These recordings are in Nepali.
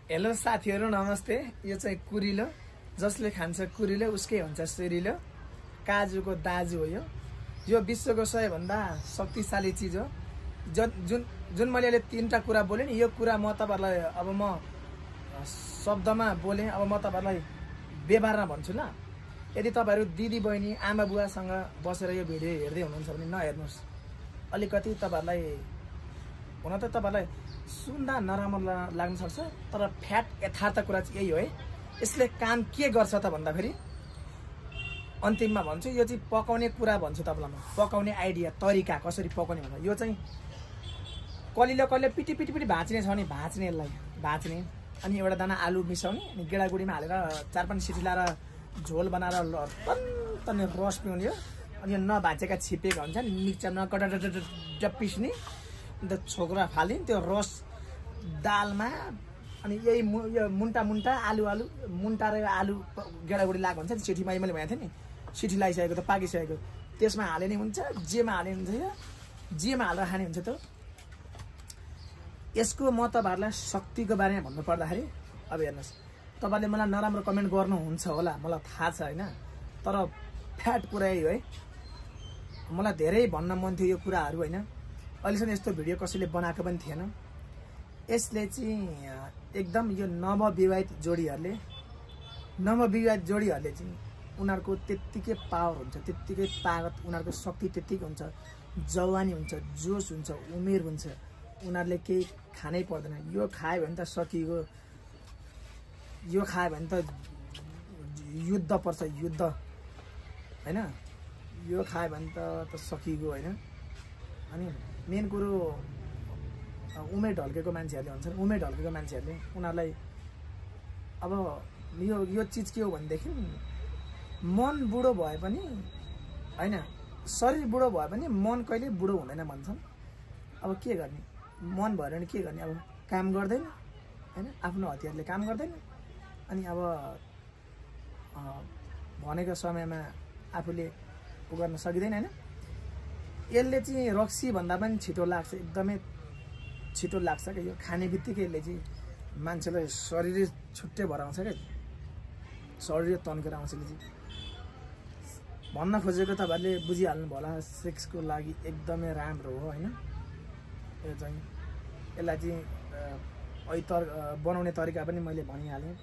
हेलो साथीहरु नमस्ते। यो चाहिँ कुरिलो, जसले खान्छ कुरिलो उसकै हुन्छ सुरिलो। काजुको दाजु हो यो विश्वको सबैभन्दा शक्तिशाली चीज हो। जुन मैले अहिले तीनटा कुरा बोले नि, यो कुरा म तपाईहरुलाई अब म शब्दमा बोले, अब म तपाईहरुलाई व्यवहारमा भन्छु ल। यदि तपाईहरु दिदी बहिनी आमा बुवासँग बसेर यो भिडियो हेर्दै हुनुहुन्छ भने नहेर्नुस्। अलिकति तपाईहरुलाई हुन त तपाईहरुलाई सुन्दा नराम्रो लाग्न सक्छ, तर फ्याट यथार्थ कुरा चाहिँ यही हो है। यसले काम के गर्छ त भन्दाखेरि अन्तिममा भन्छु, यो चाहिँ पकाउने कुरा भन्छु तपाईलाई म। पकाउने आइडिया, तरिका कसरी पकाउने भन्दा यो चाहिँ कलिलो पिटी भाँच्ने छ भने भाँच्ने, यसलाई भाँच्ने, अनि एउटा दाना आलु मिसाउने, अनि गेडागुडीमा हालेर 4-5 सिटी लाएर झोल बनाएर तन्ने रस पिउने हो। अनि यो नभाँचेका छिपेका हुन्छ नि मिक्सरमा कटट पिस्ने, अन्त छोक्रा फाल्ने त्यो रस दालमा। अनि यही यो मुन्टा आलु मुन्टा र आलु गेडागुडी लागेको हुन्छ नि, सिटी मैले भनेको थिएँ नि, सिटी लगाइसकेको त पाकिसकेको, त्यसमा हाले नि हुन्छ, जेमा हाले हुन्छ, यो जेमा हालेर खाने हुन्छ। त यसको म तपाईहरुलाई शक्तिको बारेमा भन्नु पर्दाखेरि अब हेर्नुस्, तपाईले मलाई नराम्रो कमेन्ट गर्नुहुन्छ होला, मलाई थाहा छ हैन, तर फ्याट कुरा यही हो है। मलाई धेरै भन्न मन थियो यो कुराहरु हैन। अहिलेसम्म यस्तो भिडियो कसैले बनाएको पनि थिएन। यसले चाहिँ एकदम यो नवविवाहित जोडीहरुले चाहिँ उनीहरुको त्यत्तिकै पावर हुन्छ, त्यत्तिकै ताकत, उनीहरुको शक्ति त्यत्तिकै हुन्छ, जवानी हुन्छ, जोश हुन्छ, उमेर हुन्छ। उनीहरुले केही खानै पर्दैन। यो खायो भने त सकियो, यो खायो भने त युद्ध पर्छ, युद्ध हैन, यो खायो भने त सकियो हैन। अनि मेन कुरो उमेर ढल्केको मान्छेहरुले भन्छन्, उमेर ढल्केको मान्छेहरुले उनीहरुलाई अब यो चीज के हो भनेदेखि मन बुढो भए पनि हैन, शरीर बुढो भए पनि मन कहिले बुढो हुँदैन भन्छन्। अब के गर्ने, मन भएर नि के गर्ने, अब काम गर्दैन हैन, आफ्नो हतियारले काम गर्दैन, अनि अब भनेको समयमा आफूले उ गर्न सकिदैन हैन। यसले चाहिँ रक्सी भन्दा पनि छिटो लाग्छ, एकदमै छिटो लाग्छ के। यो खाने बित्तिकै यसले चाहिँ मान्छेलाई शरीर छुट्टै भराउँछ के, शरीर तन्केर आउँछ। यसले चाहिँ भन्न खोजेको तपाईहरुले बुझिहाल्नु होला, सेक्सको लागि एकदमै राम्रो हो हैन। यो चाहिँ यसलाई चाहिँ बनाउने तरिका पनि मैले भनिहालेँ।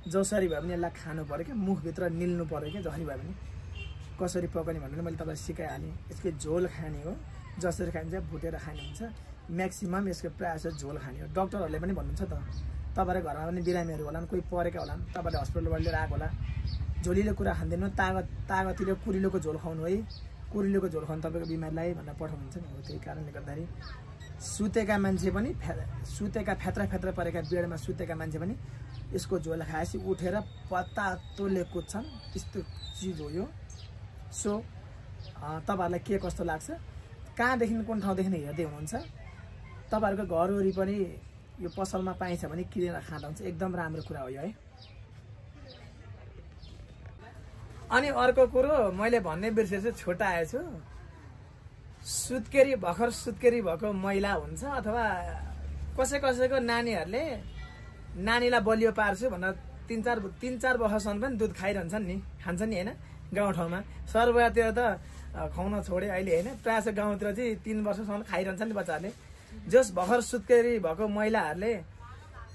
जसरी भए पनि यसलाई खानु पर्यो क्या, मुखभित्र निल्नु पर्यो क्या, जसरी भए पनि कसरी पकाउने भनेर मैले तपाईलाई सिकाइहालेँ। यसको झोल खाने हो, जसरी खाइन्छ भुटेर खाने हुन्छ। म्याक्सिमम यसको प्रायः जस्तो झोल खाने हो। डाक्टरहरूले पनि भन्नुहुन्छ त, तपाईहरुको घरमा पनि बिरामीहरू होलान्, कोही परेका होलान्, तपाईले हस्पिटलबाट लिएर आएको होला, झोलिलो कुरा खाँदैन, तागतिलो कुरिलोको झोल खाउनु है, कुरिलोको झोल खाउनु तपाईको बिमारीलाई भनेर पठाउनुहुन्छ नि। हो त्यही कारणले गर्दाखेरि सुतेका मान्छे पनि, सुतेका फ्यात्रा परेका बेडमा सुतेका मान्छे पनि यसको झोल खाएपछि उठेर पत्तातोले कुद्छन्, त्यस्तो चिज हो यो। सो तपाईहरुलाई के कस्तो लाग्छ, कहाँदेखि कुन ठाउँदेखि हेर्दै हुनुहुन्छ, तपाईहरुको घर वरिपरि यो पसलमा पाइन्छ भने किनेर खाँदा हुन्छ, एकदम राम्रो कुरा हो यो है। अनि अर्को कुरो मैले भन्ने बिर्सेछु, छोटा आएछु, भर्खर सुत्केरी भएको महिला हुन्छ, अथवा कसैको नानीहरुले नानीलाई बलियो पार्छु भनेर 3-4 वर्षसम्म पनि दुध खाइरहन्छन् नि, खान्छन् नि हैन। गाउँठाउँमा सर्वतिर त खुवाउन छोडे अहिले हैन, प्रायः गाउँतिर चाहिँ 3 वर्षसम्म खाइरहन्छन् नि बच्चाहरूले। जस भर्खर सुत्केरी भएको महिलाहरूले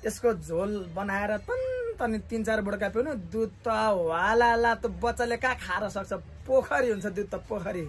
यसको झोल बनाएर तनी 3-4 बुड्का पिउनु, दुध त वाला त बच्चाले कहाँ खाएर सक्छ, पोखरी हुन्छ दुध त, पोखरी।